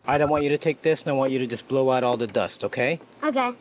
Alright, I want you to take this and I want you to just blow out all the dust, okay? Okay.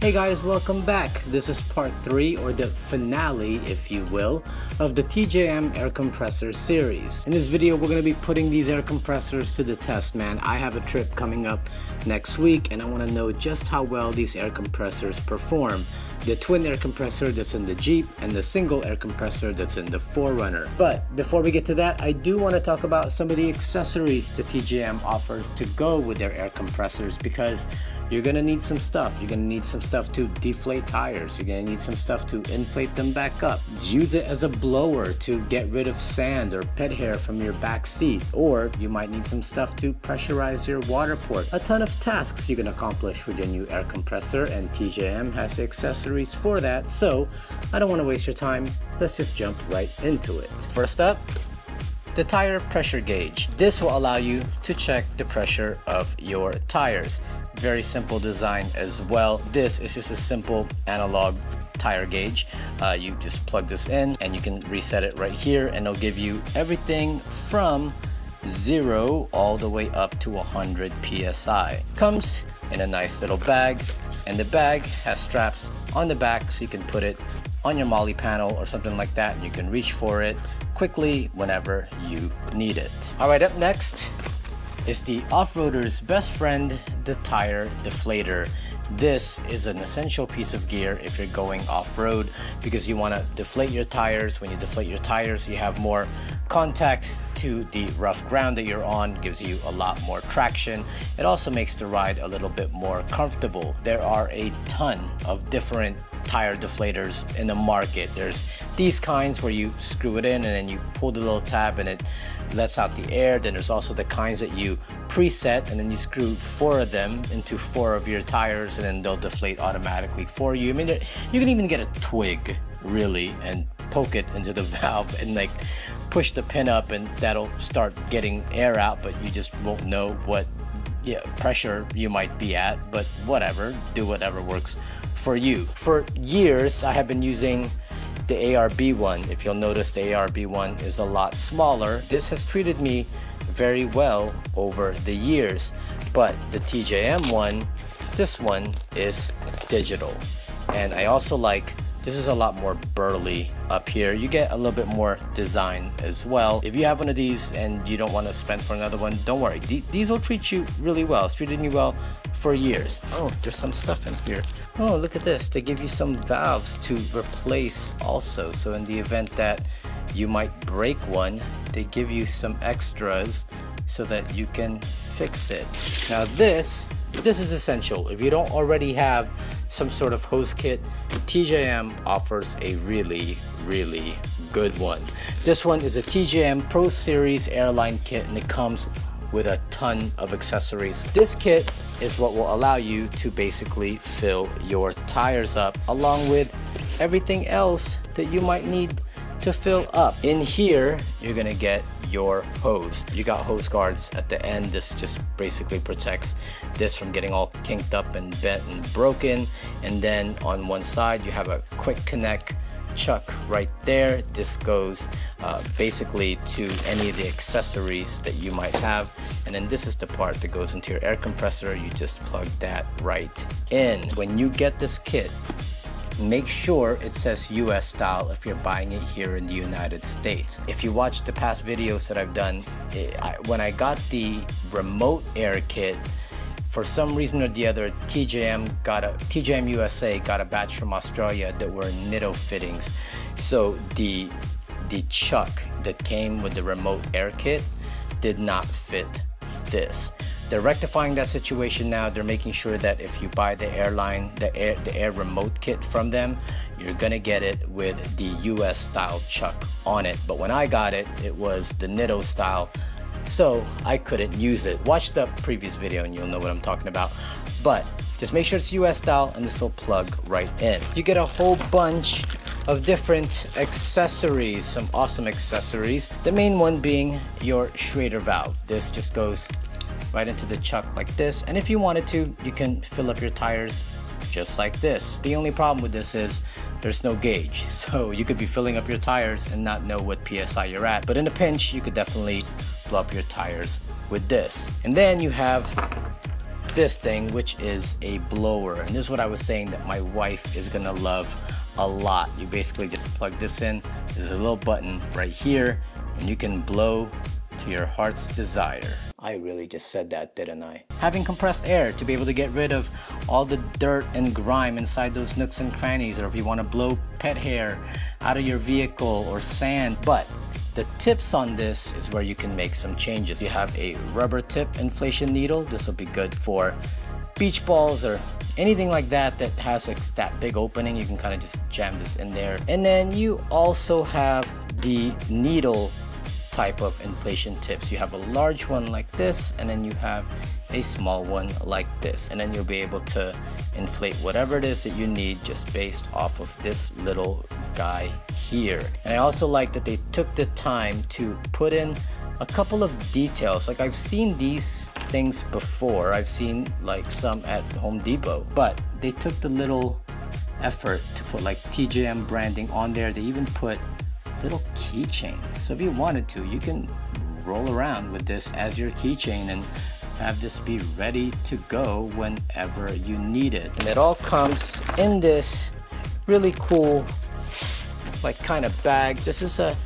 Hey guys, welcome back. This is part 3, or the finale, if you will, of the TJM air compressor series. In this video, we're going to be putting these air compressors to the test, man. I have a trip coming up next week and I want to know just how well these air compressors perform. The twin air compressor that's in the Jeep and the single air compressor that's in the 4Runner. But before we get to that, I do want to talk about some of the accessories that TJM offers to go with their air compressors, because you're gonna need some stuff. You're gonna need some stuff to deflate tires. You're gonna need some stuff to inflate them back up. Use it as a blower to get rid of sand or pet hair from your back seat. Or you might need some stuff to pressurize your water port. A ton of tasks you can accomplish with your new air compressor, and TJM has accessories for that. So I don't want to waste your time. Let's just jump right into it. First up, the tire pressure gauge. This will allow you to check the pressure of your tires. Very simple design as well. This is just a simple analog tire gauge. You just plug this in and you can reset it right here, and it'll give you everything from 0 all the way up to 100 psi. Comes in a nice little bag, and the bag has straps on the back so you can put it on your molly panel or something like that, and you can reach for it quickly whenever you need it. Alright, up next is the off-roader's best friend, the tire deflator. This is an essential piece of gear if you're going off-road, because you want to deflate your tires. When you deflate your tires, you have more contact to the rough ground that you're on, gives you a lot more traction. It also makes the ride a little bit more comfortable. There are a ton of different tire deflators in the market. There's these kinds where you screw it in and then you pull the little tab and it lets out the air. Then there's also the kinds that you preset and then you screw 4 of them into 4 of your tires and then they'll deflate automatically for you. I mean, you can even get a twig really and poke it into the valve and like push the pin up, and that'll start getting air out, but you just won't know what pressure you might be at. But whatever, do whatever works for you. For years I have been using the ARB one. If you'll notice, the ARB one is a lot smaller. This has treated me very well over the years, but the TJM one, this one is digital, and I also like this is a lot more burly up here. You get a little bit more design as well. If you have one of these and you don't want to spend for another one, don't worry. These will treat you really well. It's treated me well for years. Oh, there's some stuff in here. Oh, look at this. They give you some valves to replace also. So in the event that you might break one, they give you some extras so that you can fix it. Now this is essential. If you don't already have some sort of hose kit, TJM offers a really good one. This one is a TJM Pro Series Airline Kit, and it comes with a ton of accessories. This kit is what will allow you to basically fill your tires up, along with everything else that you might need to fill up. In here, you're gonna get your hose. You got hose guards at the end. This just basically protects this from getting all kinked up and bent and broken. And then on one side, you have a quick connect chuck right there. This goes basically to any of the accessories that you might have. And then this is the part that goes into your air compressor. You just plug that right in. When you get this kit, make sure it says US style if you're buying it here in the United States. If you watch the past videos that I've done, when I got the remote air kit, for some reason or the other, TJM USA got a batch from Australia that were Nitto fittings. So the chuck that came with the remote air kit did not fit this. They're rectifying that situation now. They're making sure that if you buy the air remote kit from them, you're gonna get it with the US style chuck on it. But when I got it, it was the Nitto style, so I couldn't use it. Watch the previous video and you'll know what I'm talking about. But just make sure it's US style and this will plug right in. You get a whole bunch of different accessories, some awesome accessories. The main one being your Schrader valve. This just goes right into the chuck like this, and if you wanted to, you can fill up your tires just like this. The only problem with this is there's no gauge, so you could be filling up your tires and not know what PSI you're at, but in a pinch you could definitely blow up your tires with this. And then you have this thing, which is a blower, and this is what I was saying that my wife is gonna love a lot. You basically just plug this in, there's a little button right here, and you can blow to your heart's desire. I really just said that, didn't I? Having compressed air to be able to get rid of all the dirt and grime inside those nooks and crannies, or if you want to blow pet hair out of your vehicle or sand. But the tips on this is where you can make some changes. You have a rubber tip inflation needle. This will be good for beach balls or anything like that that has like that big opening. You can kind of just jam this in there. And then you also have the needle type of inflation tips. You have a large one like this, and then you have a small one like this, and then you'll be able to inflate whatever it is that you need just based off of this little guy here. And I also like that they took the time to put in a couple of details. Like, I've seen these things before, I've seen like some at Home Depot, but they took the little effort to put like TJM branding on there. They even put little keychain, so if you wanted to, you can roll around with this as your keychain and have this be ready to go whenever you need it. And it all comes in this really cool like kind of bag. This is a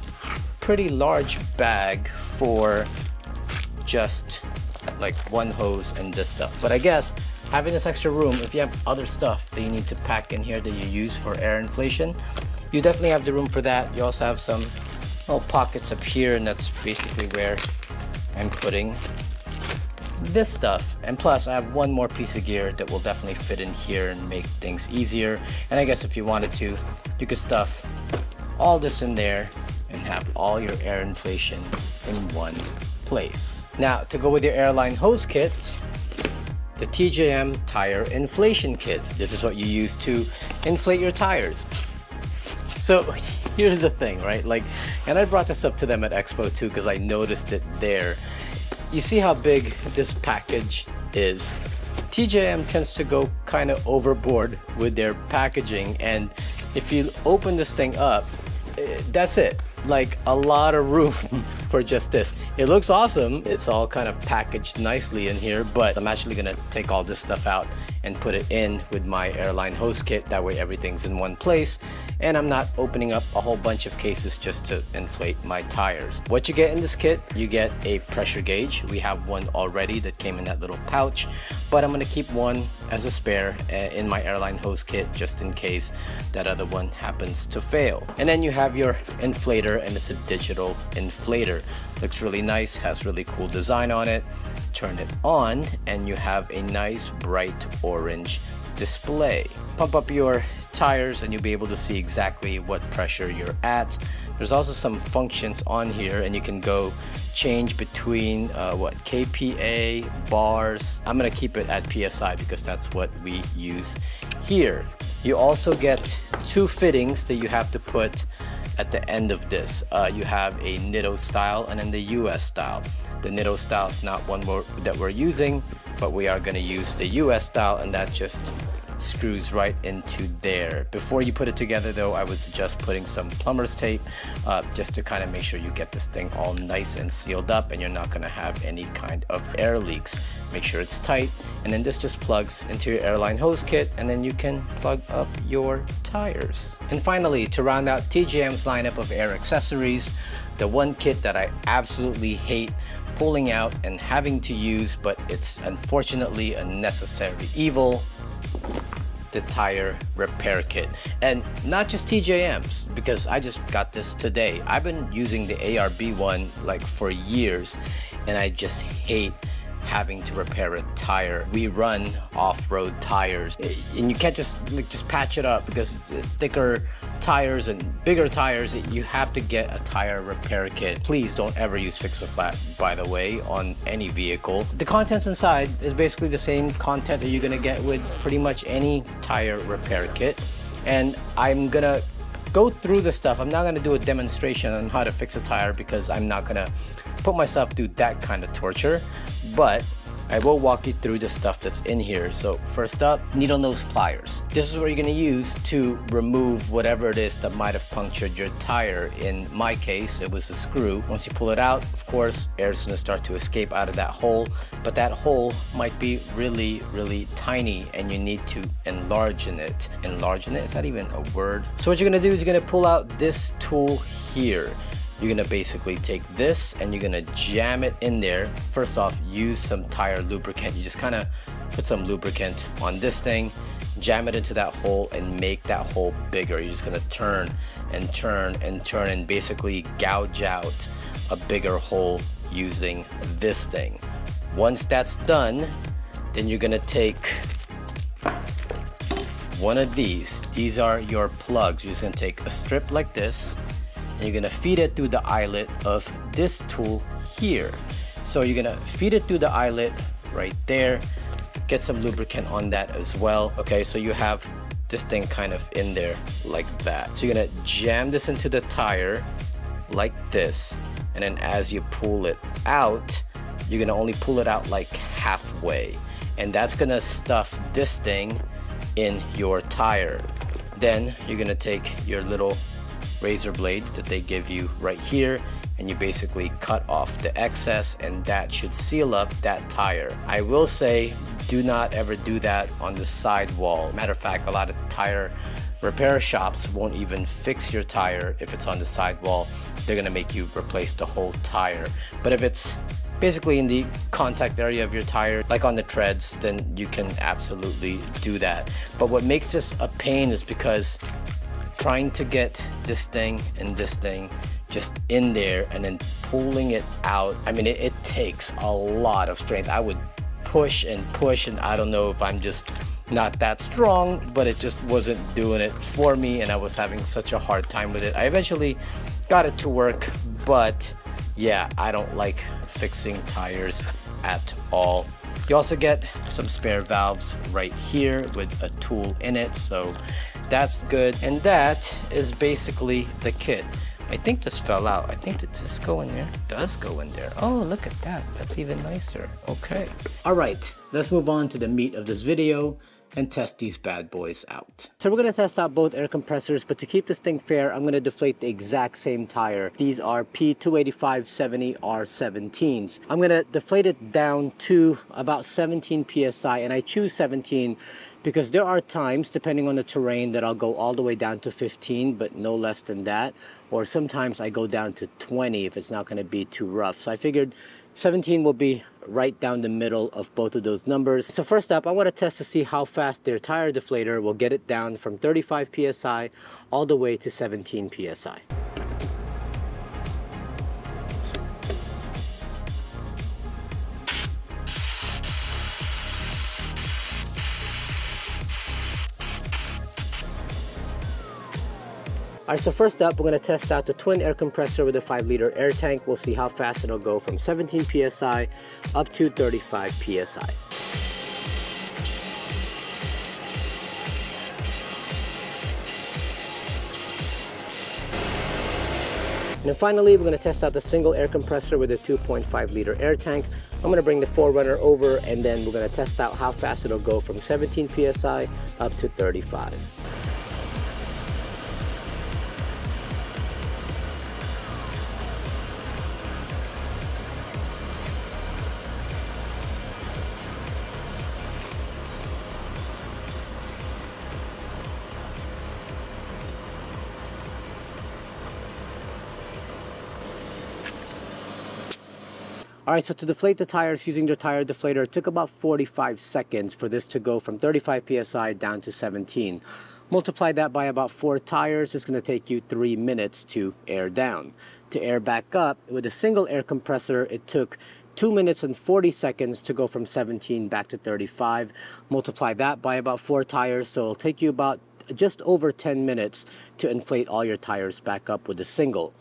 pretty large bag for just like one hose and this stuff, but I guess having this extra room, if you have other stuff that you need to pack in here that you use for air inflation, you definitely have the room for that. You also have some little pockets up here, and that's basically where I'm putting this stuff. And plus I have one more piece of gear that will definitely fit in here and make things easier. And I guess if you wanted to, you could stuff all this in there and have all your air inflation in one place. Now, to go with your Airline Hose Kit, the TJM Tire Inflation Kit. This is what you use to inflate your tires. So here's the thing, right? Like, and I brought this up to them at Expo too because I noticed it there. You see how big this package is? TJM tends to go kind of overboard with their packaging, and if you open this thing up, that's it. Like, a lot of room for just this. It looks awesome. It's all kind of packaged nicely in here, but I'm actually gonna take all this stuff out and put it in with my Airline Hose Kit. That way everything's in one place, and I'm not opening up a whole bunch of cases just to inflate my tires. What you get in this kit, you get a pressure gauge. We have one already that came in that little pouch, but I'm gonna keep one as a spare in my Airline Hose Kit just in case that other one happens to fail. And then you have your inflator, and it's a digital inflator. Looks really nice, has really cool design on it. Turn it on and you have a nice bright orange display. Pump up your tires and you'll be able to see exactly what pressure you're at. There's also some functions on here, and you can go change between KPA, bars. I'm gonna keep it at PSI because that's what we use here. You also get two fittings that you have to put at the end of this. You have a Nitto style and then the US style. The Nitto style is not one that we're using, but we are gonna use the US style, and that just screws right into there. Before you put it together though, I would suggest putting some plumber's tape just to kind of make sure you get this thing all nice and sealed up and you're not gonna have any kind of air leaks. Make sure it's tight, and then this just plugs into your Airline Hose Kit, and then you can plug up your tires. And finally, to round out TJM's lineup of air accessories, the one kit that I absolutely hate pulling out and having to use, but it's unfortunately a necessary evil, the tire repair kit. And not just TJM's, because I just got this today. I've been using the ARB one like for years, and I just hate having to repair a tire. We run off-road tires, and you can't just patch it up, because thicker tires and bigger tires, you have to get a tire repair kit. Please don't ever use Fix-A-Flat, by the way, on any vehicle. The contents inside is basically the same content that you're gonna get with pretty much any tire repair kit, and I'm gonna go through the stuff. I'm not gonna do a demonstration on how to fix a tire because I'm not gonna put myself through that kind of torture, but I will walk you through the stuff that's in here. So first up, needle nose pliers. This is what you're gonna use to remove whatever it is that might have punctured your tire. In my case, it was a screw. Once you pull it out, of course, air is gonna start to escape out of that hole, but that hole might be really, really tiny and you need to enlarge it. Enlarge it, is that even a word? So what you're gonna do is you're gonna pull out this tool here. You're gonna basically take this and you're gonna jam it in there. First off, use some tire lubricant. You just kind of put some lubricant on this thing, jam it into that hole and make that hole bigger. You're just gonna turn and turn and turn and basically gouge out a bigger hole using this thing. Once that's done, then you're gonna take one of these. These are your plugs. You're just gonna take a strip like this, and you're gonna feed it through the eyelet of this tool here. So you're gonna feed it through the eyelet right there. Get some lubricant on that as well. Okay, so you have this thing kind of in there like that. So you're gonna jam this into the tire like this, and then as you pull it out, you're gonna only pull it out like halfway, and that's gonna stuff this thing in your tire. Then you're gonna take your little razor blade that they give you right here, and you basically cut off the excess, and that should seal up that tire. I will say, do not ever do that on the sidewall. Matter of fact, a lot of tire repair shops won't even fix your tire if it's on the sidewall. They're gonna make you replace the whole tire. But if it's basically in the contact area of your tire, like on the treads, then you can absolutely do that. But what makes this a pain is because trying to get this thing and this thing just in there and then pulling it out, I mean, it takes a lot of strength. I would push and push, and I don't know if I'm just not that strong, but it just wasn't doing it for me, and I was having such a hard time with it. I eventually got it to work, but yeah, I don't like fixing tires at all. You also get some spare valves right here with a tool in it, so that's good. And that is basically the kit. I think this fell out. I think, did this go in there? It does go in there. Oh, look at that. That's even nicer. Okay. All right, let's move on to the meat of this video and test these bad boys out. So we're gonna test out both air compressors, but to keep this thing fair, I'm gonna deflate the exact same tire. These are P285/70 R17s. I'm gonna deflate it down to about 17 PSI, and I choose 17 because there are times, depending on the terrain, that I'll go all the way down to 15, but no less than that. Or sometimes I go down to 20 if it's not gonna be too rough. So I figured 17 will be right down the middle of both of those numbers. So first up, I want to test to see how fast their tire deflator will get it down from 35 PSI all the way to 17 PSI. Alright, so first up, we're going to test out the twin air compressor with a 5-liter air tank. We'll see how fast it'll go from 17 PSI up to 35 PSI. And then finally, we're going to test out the single air compressor with a 2.5-liter air tank. I'm going to bring the 4Runner over, and then we're going to test out how fast it'll go from 17 PSI up to 35. Alright, so to deflate the tires using the tire deflator, it took about 45 seconds for this to go from 35 PSI down to 17. Multiply that by about 4 tires, it's going to take you 3 minutes to air down. To air back up, with a single air compressor, it took 2 minutes and 40 seconds to go from 17 back to 35. Multiply that by about 4 tires, so it'll take you about just over 10 minutes to inflate all your tires back up with the single.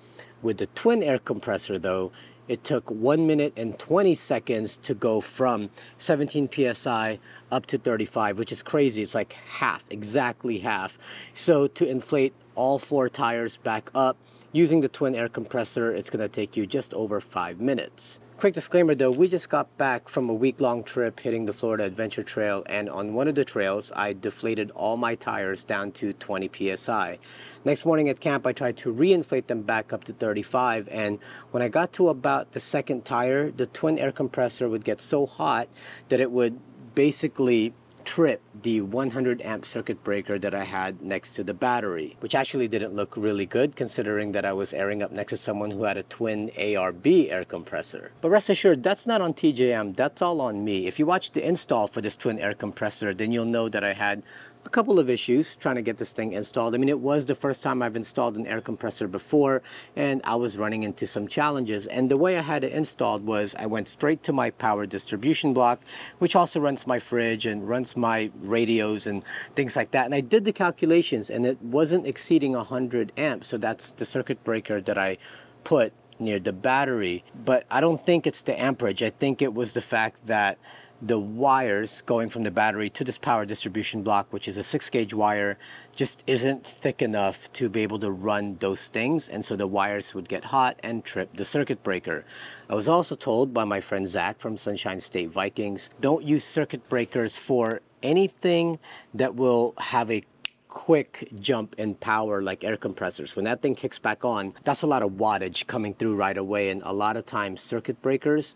With the twin air compressor though, it took 1 minute and 20 seconds to go from 17 PSI up to 35, which is crazy. It's like half, exactly half. So to inflate all 4 tires back up using the twin air compressor, it's going to take you just over 5 minutes. Quick disclaimer though, we just got back from a week-long trip hitting the Florida Adventure Trail, and on one of the trails I deflated all my tires down to 20 psi. Next morning at camp I tried to reinflate them back up to 35, and when I got to about the second tire, the twin air compressor would get so hot that it would basically trip the 100 amp circuit breaker that I had next to the battery, which actually didn't look really good considering that I was airing up next to someone who had a twin ARB air compressor. But rest assured, that's not on TJM, that's all on me. If you watch the install for this twin air compressor, then you'll know that I had a couple of issues trying to get this thing installed. I mean, it was the first time I've installed an air compressor before, and I was running into some challenges. And the way I had it installed was I went straight to my power distribution block, which also runs my fridge and runs my radios and things like that. And I did the calculations, and it wasn't exceeding 100 amps. So that's the circuit breaker that I put near the battery. But I don't think it's the amperage. I think it was the fact that the wires going from the battery to this power distribution block, which is a 6-gauge wire, just isn't thick enough to be able to run those things, and so the wires would get hot and trip the circuit breaker. I was also told by my friend Zach from Sunshine State Vikings, don't use circuit breakers for anything that will have a quick jump in power like air compressors. When that thing kicks back on, that's a lot of wattage coming through right away, and a lot of times circuit breakers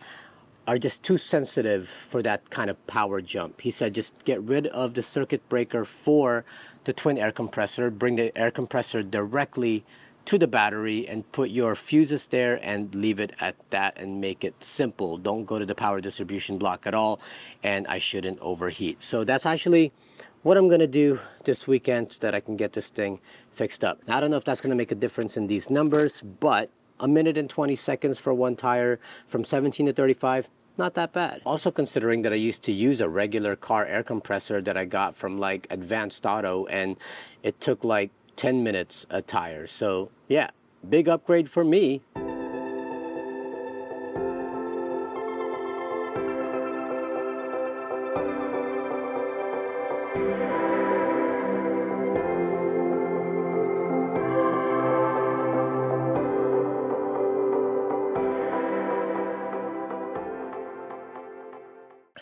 are just too sensitive for that kind of power jump. He said just get rid of the circuit breaker for the twin air compressor, bring the air compressor directly to the battery and put your fuses there and leave it at that and make it simple. Don't go to the power distribution block at all, and I shouldn't overheat. So that's actually what I'm gonna do this weekend so that I can get this thing fixed up. Now, I don't know if that's gonna make a difference in these numbers, but a minute and 20 seconds for one tire from 17 to 35, not that bad. Also considering that I used to use a regular car air compressor that I got from like Advanced Auto, and it took like 10 minutes a tire. So yeah, big upgrade for me.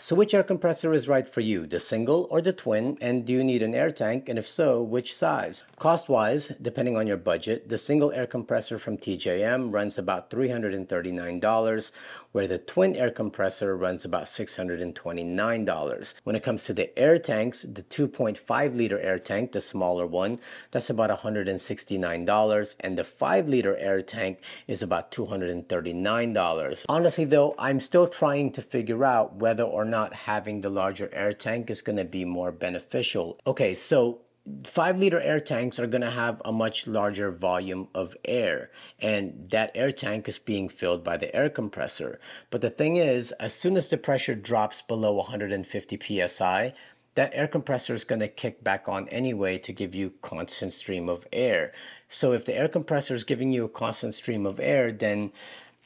So which air compressor is right for you, the single or the twin, and do you need an air tank, and if so, which size? Cost-wise, depending on your budget, the single air compressor from TJM runs about $339, where the twin air compressor runs about $629. When it comes to the air tanks, the 2.5 liter air tank, the smaller one, that's about $169, and the 5 liter air tank is about $239. Honestly though, I'm still trying to figure out whether or not having the larger air tank is going to be more beneficial. Okay, so 5 liter air tanks are going to have a much larger volume of air, and that air tank is being filled by the air compressor. But the thing is, as soon as the pressure drops below 150 psi, that air compressor is going to kick back on anyway to give you constant stream of air. So if the air compressor is giving you a constant stream of air, then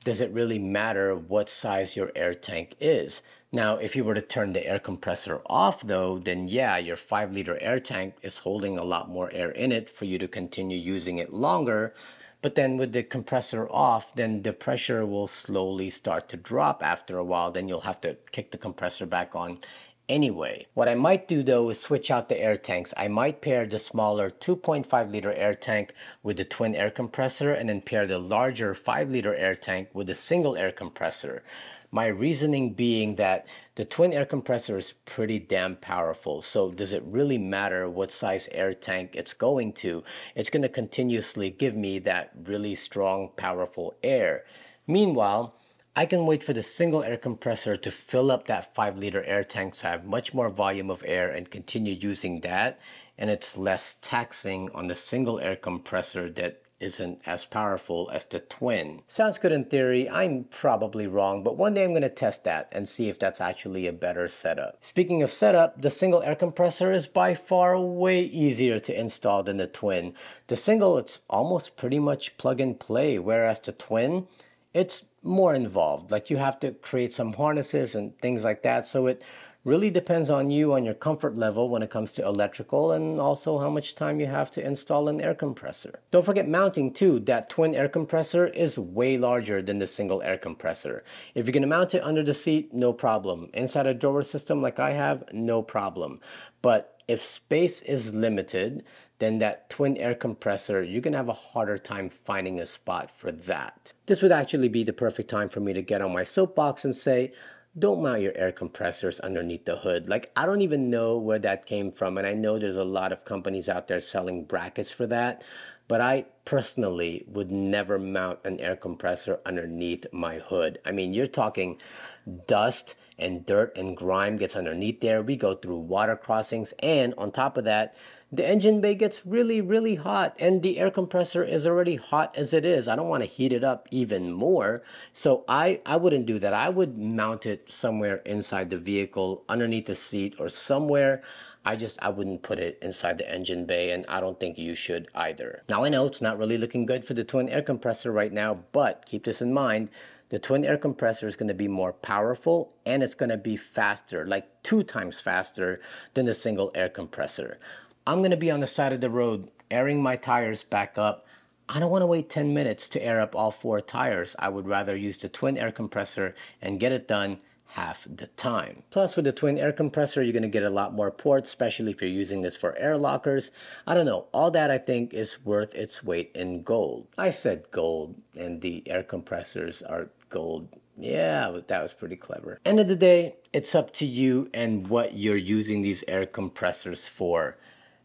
does it really matter what size your air tank is? Now, if you were to turn the air compressor off though, then yeah, your 5 liter air tank is holding a lot more air in it for you to continue using it longer. But then with the compressor off, then the pressure will slowly start to drop after a while. Then you'll have to kick the compressor back on anyway. What I might do though is switch out the air tanks. I might pair the smaller 2.5 liter air tank with the twin air compressor, and then pair the larger 5 liter air tank with a single air compressor. My reasoning being that the twin air compressor is pretty damn powerful. So does it really matter what size air tank it's going to? It's going to continuously give me that really strong, powerful air. Meanwhile, I can wait for the single air compressor to fill up that 5 liter air tank so I have much more volume of air and continue using that. And it's less taxing on the single air compressor that isn't as powerful as the twin. Sounds good in theory. I'm probably wrong, but one day I'm going to test that and see if that's actually a better setup. Speaking of setup, the single air compressor is by far way easier to install than the twin. The single, it's almost pretty much plug and play, whereas the twin, it's more involved. Like you have to create some harnesses and things like that, so it Really depends on you, on your comfort level when it comes to electrical, and also how much time you have to install an air compressor. Don't forget mounting too. That twin air compressor is way larger than the single air compressor. If you're going to mount it under the seat, no problem. Inside a drawer system like I have, no problem. But if space is limited, then that twin air compressor, you're gonna have a harder time finding a spot for that. This would actually be the perfect time for me to get on my soapbox and say, don't mount your air compressors underneath the hood. Like, I don't even know where that came from, and I know there's a lot of companies out there selling brackets for that, but I personally would never mount an air compressor underneath my hood. I mean, you're talking dust and dirt and grime gets underneath there. We go through water crossings, and on top of that, the engine bay gets really hot, and the air compressor is already hot as it is. I don't want to heat it up even more. So I wouldn't do that. I would mount it somewhere inside the vehicle, underneath the seat or somewhere. I wouldn't put it inside the engine bay, and I don't think you should either. Now I know it's not really looking good for the twin air compressor right now, but keep this in mind. The twin air compressor is going to be more powerful, and it's going to be faster, like 2 times faster than the single air compressor. I'm going to be on the side of the road airing my tires back up. I don't want to wait 10 minutes to air up all 4 tires. I would rather use the twin air compressor and get it done half the time. Plus, with the twin air compressor, you're going to get a lot more ports, especially if you're using this for air lockers. I don't know. All that I think is worth its weight in gold. I said gold, and the air compressors are gold. Yeah, that was pretty clever. End of the day, it's up to you and what you're using these air compressors for.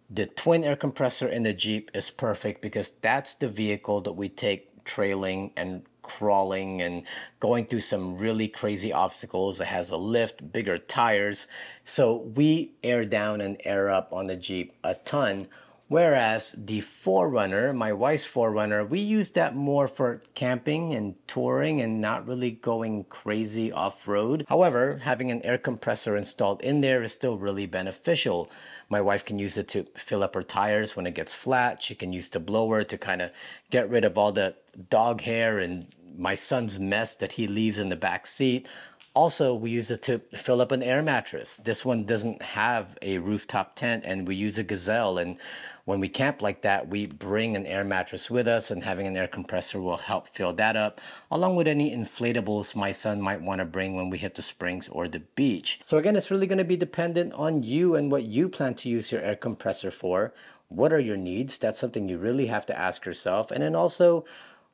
The twin air compressor in the Jeep is perfect because that's the vehicle that we take trailing and crawling and going through some really crazy obstacles. It has a lift, bigger tires. So we air down and air up on the Jeep a ton. Whereas the 4Runner, my wife's 4Runner, we use that more for camping and touring and not really going crazy off-road. However, having an air compressor installed in there is still really beneficial. My wife can use it to fill up her tires when it gets flat. She can use the blower to kind of get rid of all the dog hair and my son's mess that he leaves in the back seat. Also, we use it to fill up an air mattress. This one doesn't have a rooftop tent, and we use a Gazelle, and when we camp like that, we bring an air mattress with us, and having an air compressor will help fill that up, along with any inflatables my son might want to bring when we hit the springs or the beach. So again, it's really going to be dependent on you and what you plan to use your air compressor for. What are your needs? That's something you really have to ask yourself. And then also,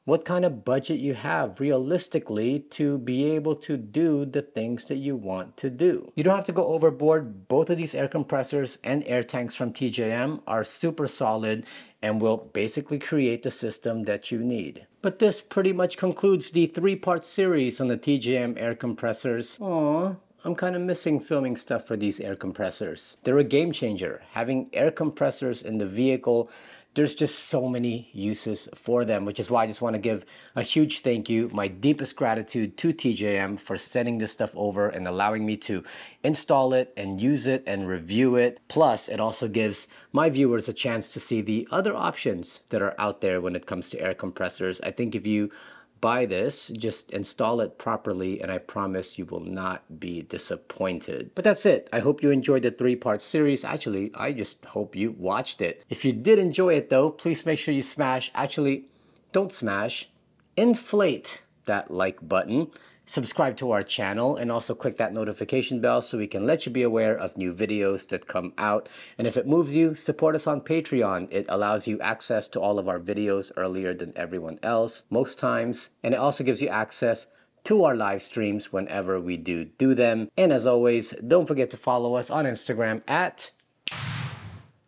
what kind of budget you have realistically to be able to do the things that you want to do. You don't have to go overboard. Both of these air compressors and air tanks from TJM are super solid and will basically create the system that you need. But this pretty much concludes the 3-part series on the TJM air compressors. Aww. I'm kind of missing filming stuff for these air compressors. They're a game changer. Having air compressors in the vehicle, there's just so many uses for them, which is why I just want to give a huge thank you, my deepest gratitude to TJM for sending this stuff over and allowing me to install it and use it and review it. Plus, it also gives my viewers a chance to see the other options that are out there when it comes to air compressors. I think if you buy this, just install it properly, and I promise you will not be disappointed. But that's it. I hope you enjoyed the 3-part series. Actually, I just hope you watched it. If you did enjoy it though, please make sure you smash, actually, don't smash, inflate that like button. Subscribe to our channel and also click that notification bell so we can let you be aware of new videos that come out. And if it moves you, support us on Patreon. It allows you access to all of our videos earlier than everyone else, most times. And it also gives you access to our live streams whenever we do them. And as always, don't forget to follow us on Instagram at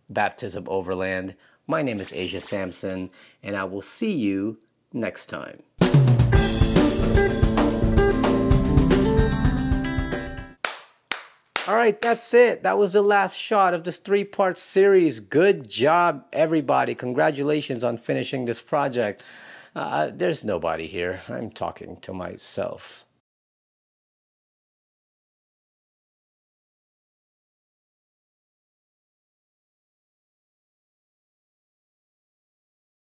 Baptism Overland. My name is Asia Sampson, and I will see you next time. All right, that's it. That was the last shot of this 3-part series. Good job, everybody. Congratulations on finishing this project. There's nobody here. I'm talking to myself.